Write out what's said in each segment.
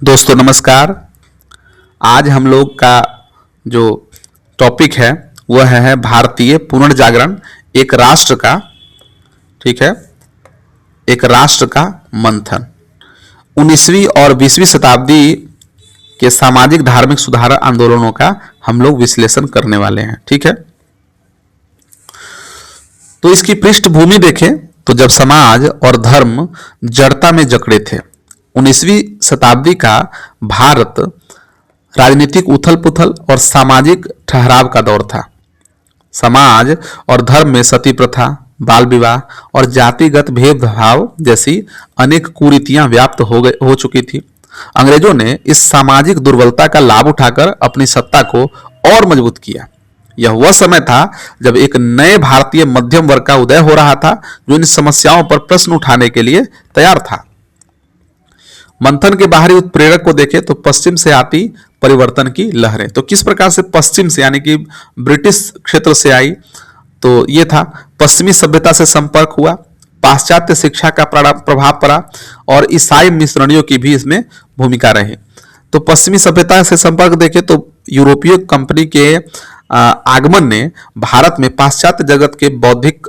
दोस्तों नमस्कार। आज हम लोग का जो टॉपिक है वह है भारतीय पुनर्जागरण एक राष्ट्र का। ठीक है, एक राष्ट्र का मंथन। 19वीं और 20वीं शताब्दी के सामाजिक धार्मिक सुधार आंदोलनों का हम लोग विश्लेषण करने वाले हैं। ठीक है, तो इसकी पृष्ठभूमि देखें तो जब समाज और धर्म जड़ता में जकड़े थे, 19वीं शताब्दी का भारत राजनीतिक उथल पुथल और सामाजिक ठहराव का दौर था। समाज और धर्म में सती प्रथा, बाल विवाह और जातिगत भेदभाव जैसी अनेक कुरीतियां व्याप्त हो चुकी थी। अंग्रेजों ने इस सामाजिक दुर्बलता का लाभ उठाकर अपनी सत्ता को और मजबूत किया। यह वह समय था जब एक नए भारतीय मध्यम वर्ग का उदय हो रहा था, जो इन समस्याओं पर प्रश्न उठाने के लिए तैयार था। मंथन के बाहरी उत्प्रेरक को देखें तो पश्चिम से आती परिवर्तन की लहरें। तो किस प्रकार से पश्चिम से यानी कि ब्रिटिश क्षेत्र से आई, तो ये था पश्चिमी सभ्यता से संपर्क हुआ, पाश्चात्य शिक्षा का प्रभाव पड़ा और ईसाई मिशनरियों की भी इसमें भूमिका रही। तो पश्चिमी सभ्यता से संपर्क देखें तो यूरोपीय कंपनी के आगमन ने भारत में पाश्चात्य जगत के बौद्धिक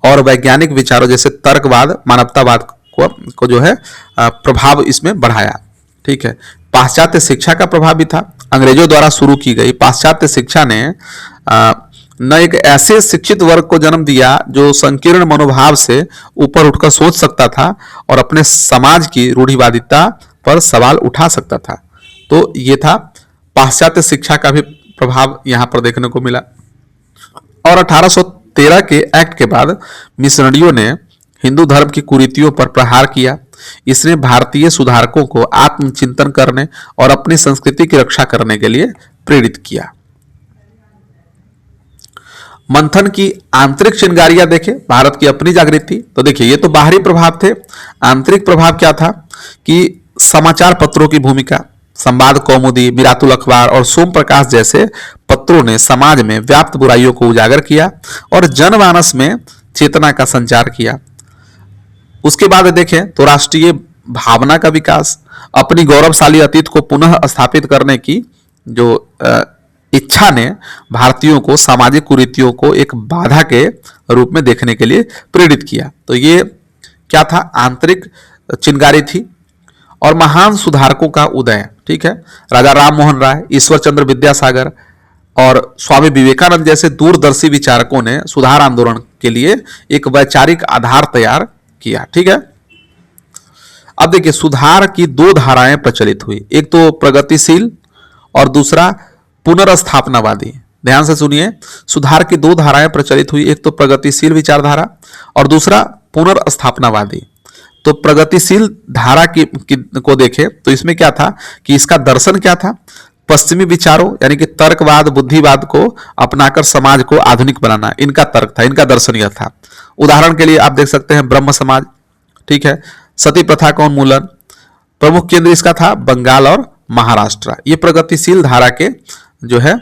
और वैज्ञानिक विचारों जैसे तर्कवाद, मानवतावाद को जो है प्रभाव इसमें बढ़ाया। ठीक है, पाश्चात्य शिक्षा का प्रभाव भी था। अंग्रेजों द्वारा शुरू की गई पाश्चात्य शिक्षा ने न एक ऐसे शिक्षित वर्ग को जन्म दिया जो संकीर्ण मनोभाव से ऊपर उठकर सोच सकता था और अपने समाज की रूढ़िवादिता पर सवाल उठा सकता था। तो ये था पाश्चात्य शिक्षा का भी प्रभाव यहां पर देखने को मिला। और 1813 के एक्ट के बाद मिशनरियों ने हिंदू धर्म की कुरीतियों पर प्रहार किया। इसने भारतीय सुधारकों को आत्मचिंतन करने और अपनी संस्कृति की रक्षा करने के लिए प्रेरित किया। मंथन की आंतरिक चिंगारियां देखें, भारत की अपनी जागृति। तो देखिए, ये तो बाहरी प्रभाव थे। आंतरिक प्रभाव क्या था कि समाचार पत्रों की भूमिका, संवाद कौमुदी, मिरातुल अखबार और सोम प्रकाश जैसे पत्रों ने समाज में व्याप्त बुराइयों को उजागर किया और जनमानस में चेतना का संचार किया। उसके बाद देखें तो राष्ट्रीय भावना का विकास, अपनी गौरवशाली अतीत को पुनः स्थापित करने की जो इच्छा ने भारतीयों को सामाजिक कुरीतियों को एक बाधा के रूप में देखने के लिए प्रेरित किया। तो ये क्या था, आंतरिक चिंगारी थी। और महान सुधारकों का उदय, ठीक है, राजा राम मोहन राय, ईश्वर चंद्र विद्यासागर और स्वामी विवेकानंद जैसे दूरदर्शी विचारकों ने सुधार आंदोलन के लिए एक वैचारिक आधार तैयार किया। ठीक है, अब देखिए सुधार की दो धाराएं प्रचलित हुई, एक तो प्रगतिशील और दूसरा पुनर्स्थापनावादी। ध्यान से सुनिए, सुधार की दो धाराएं प्रचलित हुई, एक तो प्रगतिशील विचारधारा और दूसरा पुनर्स्थापनावादी। तो प्रगतिशील धारा को देखें तो इसमें क्या था कि इसका दर्शन क्या था, पश्चिमी विचारों यानी कि तर्कवाद, बुद्धिवाद को अपनाकर समाज को आधुनिक बनाना, इनका तर्क था, इनका दर्शन यह था। उदाहरण के लिए आप देख सकते हैं ब्रह्म समाज, ठीक है, सती प्रथा का उन्मूलन, प्रमुख केंद्र इसका था बंगाल और महाराष्ट्र। ये प्रगतिशील धारा के जो है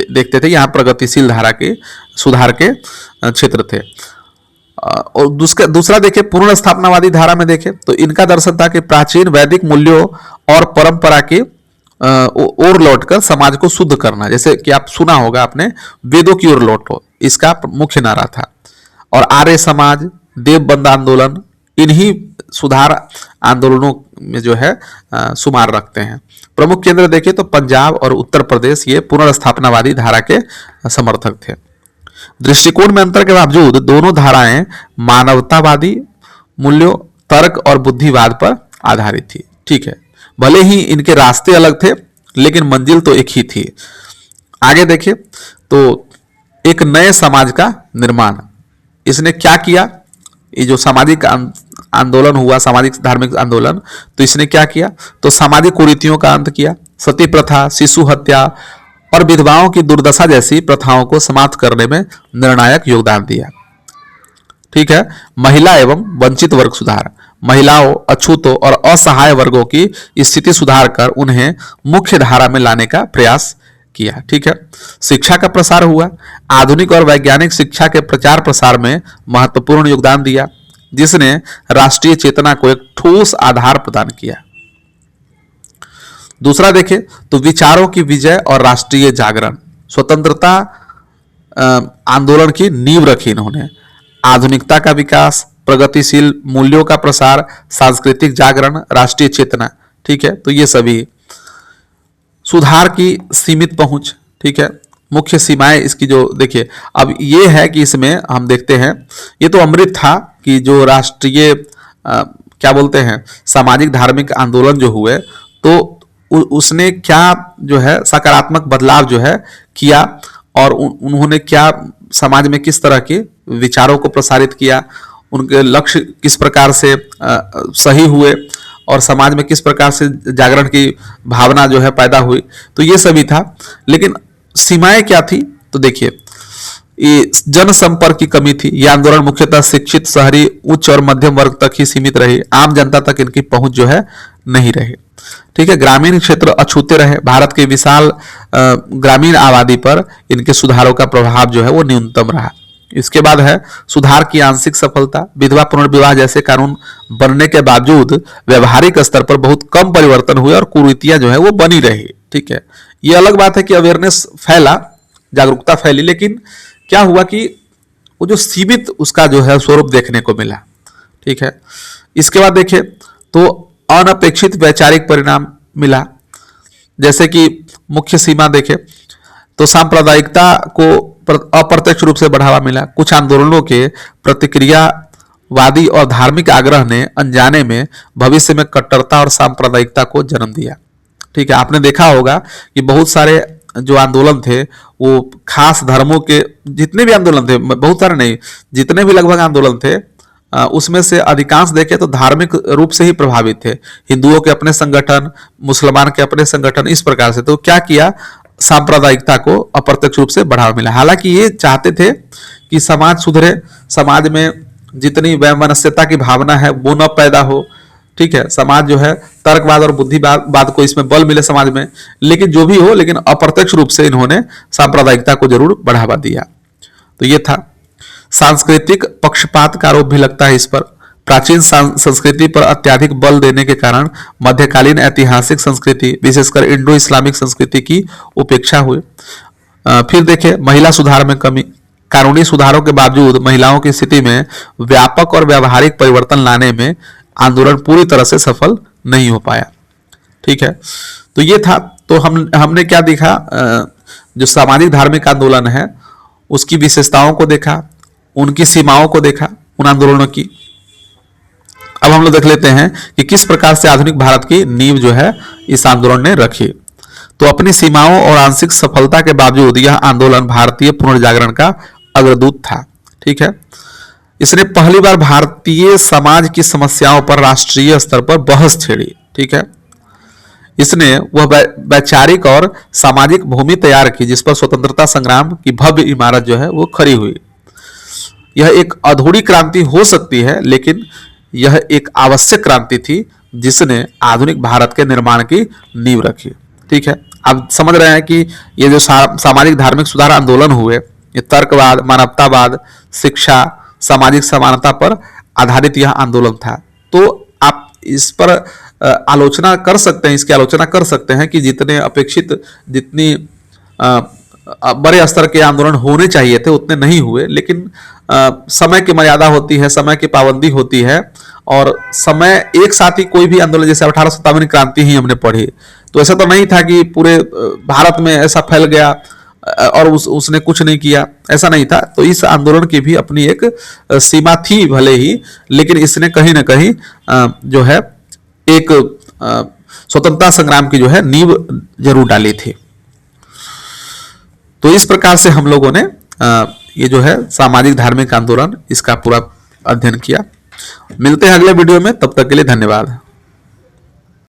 देखते थे, यहाँ प्रगतिशील धारा के सुधार के क्षेत्र थे। और दूसरा देखें पुनर्स्थापनावादी धारा में देखें तो इनका दर्शन था कि प्राचीन वैदिक मूल्यों और परंपरा के ओर लौटकर समाज को शुद्ध करना। जैसे कि आप सुना होगा आपने, वेदों की ओर लौटो, इसका मुख्य नारा था। और आर्य समाज, देवबंद आंदोलन, इन्हीं सुधार आंदोलनों में जो है शुमार रखते हैं। प्रमुख केंद्र देखें तो पंजाब और उत्तर प्रदेश ये पुनर्स्थापनावादी धारा के समर्थक थे। दृष्टिकोण में अंतर के बावजूद दोनों धाराएं मानवतावादी मूल्यों, तर्क और बुद्धिवाद पर आधारित थी। ठीक है, भले ही इनके रास्ते अलग थे लेकिन मंजिल तो एक ही थी। आगे देखें तो एक नए समाज का निर्माण, इसने क्या किया, ये जो सामाजिक आंदोलन हुआ, सामाजिक धार्मिक आंदोलन, तो इसने क्या किया, तो सामाजिक कुरीतियों का अंत किया, सती प्रथा, शिशु हत्या और विधवाओं की दुर्दशा जैसी प्रथाओं को समाप्त करने में निर्णायक योगदान दिया। ठीक है, महिला एवं वंचित वर्ग सुधार, महिलाओं, अछूतों और असहाय वर्गों की स्थिति सुधार कर उन्हें मुख्य धारा में लाने का प्रयास किया। ठीक है, शिक्षा का प्रसार हुआ, आधुनिक और वैज्ञानिक शिक्षा के प्रचार प्रसार में महत्वपूर्ण योगदान दिया, जिसने राष्ट्रीय चेतना को एक ठोस आधार प्रदान किया। दूसरा देखें तो विचारों की विजय और राष्ट्रीय जागरण, स्वतंत्रता आंदोलन की नींव रखी इन्होंने। आधुनिकता का विकास, प्रगतिशील मूल्यों का प्रसार, सांस्कृतिक जागरण, राष्ट्रीय चेतना। ठीक है, तो ये सभी। सुधार की सीमित पहुंच, ठीक है, मुख्य सीमाएं इसकी जो देखिए, अब ये है कि इसमें हम देखते हैं, ये तो अमृत था कि जो राष्ट्रीय क्या बोलते हैं सामाजिक धार्मिक आंदोलन जो हुए, तो उसने क्या जो है सकारात्मक बदलाव जो है किया, और उन्होंने क्या समाज में किस तरह के विचारों को प्रसारित किया, उनके लक्ष्य किस प्रकार से सही हुए, और समाज में किस प्रकार से जागरण की भावना जो है पैदा हुई, तो ये सभी था। लेकिन सीमाएं क्या थी, तो देखिए ये जनसंपर्क की कमी थी। ये आंदोलन मुख्यतः शिक्षित शहरी उच्च और मध्यम वर्ग तक ही सीमित रही, आम जनता तक इनकी पहुंच जो है नहीं रही। ठीक है, ग्रामीण क्षेत्र अछूते रहे। भारत के विशाल ग्रामीण आबादी पर इनके सुधारों का प्रभाव जो है वो न्यूनतम रहा। इसके बाद है सुधार की आंशिक सफलता। विधवा पुनर्विवाह जैसे कानून बनने के बावजूद व्यवहारिक स्तर पर बहुत कम परिवर्तन हुए और कुरीतियां जो है वो बनी रही। ठीक है, ये अलग बात है कि अवेयरनेस फैला, जागरूकता फैली, लेकिन क्या हुआ कि वो जो सीमित उसका जो है स्वरूप देखने को मिला। ठीक है, इसके बाद देखें तो अनपेक्षित वैचारिक परिणाम मिला। जैसे कि मुख्य सीमा देखें तो सांप्रदायिकता को अप्रत्यक्ष रूप से बढ़ावा मिला। कुछ आंदोलनों के प्रतिक्रियावादी और धार्मिक आग्रह ने अनजाने में भविष्य में कट्टरता और सांप्रदायिकता को जन्म दिया। ठीक है, आपने देखा होगा कि बहुत सारे जो आंदोलन थे वो खास धर्मों के, जितने भी आंदोलन थे, बहुत सारे नहीं, जितने भी लगभग आंदोलन थे उसमें से अधिकांश देखें तो धार्मिक रूप से ही प्रभावित थे। हिंदुओं के अपने संगठन, मुसलमान के अपने संगठन, इस प्रकार से। तो क्या किया, सांप्रदायिकता को अप्रत्यक्ष रूप से बढ़ावा मिला। हालांकि ये चाहते थे कि समाज सुधरे, समाज में जितनी वैमनस्यता की भावना है वो न पैदा हो। ठीक है, समाज जो है तर्कवाद और बुद्धिवाद को इसमें बल मिले समाज में, लेकिन जो भी हो, लेकिन अप्रत्यक्ष रूप से इन्होंने सांप्रदायिकता को जरूर बढ़ावा दिया। तो ये था। सांस्कृतिक पक्षपात का आरोप भी लगता है इस पर। प्राचीन संस्कृति पर अत्यधिक बल देने के कारण मध्यकालीन ऐतिहासिक संस्कृति, विशेषकर इंडो इस्लामिक संस्कृति की उपेक्षा हुई। फिर देखें महिला सुधार में कमी। कानूनी सुधारों के बावजूद महिलाओं की स्थिति में व्यापक और व्यावहारिक परिवर्तन लाने में आंदोलन पूरी तरह से सफल नहीं हो पाया। ठीक है, तो ये था। तो हमने क्या देखा, जो सामाजिक धार्मिक आंदोलन है उसकी विशेषताओं को देखा, उनकी सीमाओं को देखा, उन आंदोलनों की। अब हम लोग देख लेते हैं कि किस प्रकार से आधुनिक भारत की नींव जो है इस आंदोलन ने रखी। तो अपनी सीमाओं और आंशिक सफलता के बावजूद यह आंदोलन भारतीय पुनर्जागरण का अग्रदूत था। ठीक है, इसने पहली बार भारतीय समाज की समस्याओं पर राष्ट्रीय स्तर पर बहस छेड़ी। ठीक है, इसने वह वैचारिक और सामाजिक भूमि तैयार की जिस पर स्वतंत्रता संग्राम की भव्य इमारत जो है वो खड़ी हुई। यह एक अधूरी क्रांति हो सकती है, लेकिन यह एक आवश्यक क्रांति थी जिसने आधुनिक भारत के निर्माण की नींव रखी। ठीक है, आप समझ रहे हैं कि ये जो सामाजिक धार्मिक सुधार आंदोलन हुए, ये तर्कवाद, मानवतावाद, शिक्षा, सामाजिक समानता पर आधारित यह आंदोलन था। तो आप इस पर आलोचना कर सकते हैं, इसकी आलोचना कर सकते हैं कि जितने अपेक्षित, जितनी बड़े स्तर के आंदोलन होने चाहिए थे उतने नहीं हुए। लेकिन समय की मर्यादा होती है, समय की पाबंदी होती है, और समय एक साथ ही कोई भी आंदोलन, जैसे 1857 क्रांति ही हमने पढ़ी, तो ऐसा तो नहीं था कि पूरे भारत में ऐसा फैल गया और उसने कुछ नहीं किया, ऐसा नहीं था। तो इस आंदोलन की भी अपनी एक सीमा थी भले ही, लेकिन इसने कहीं ना कहीं जो है एक स्वतंत्रता संग्राम की जो है नींव जरूर डाली थी। तो इस प्रकार से हम लोगों ने ये जो है सामाजिक धार्मिक आंदोलन, इसका पूरा अध्ययन किया। मिलते हैं अगले वीडियो में, तब तक के लिए धन्यवाद।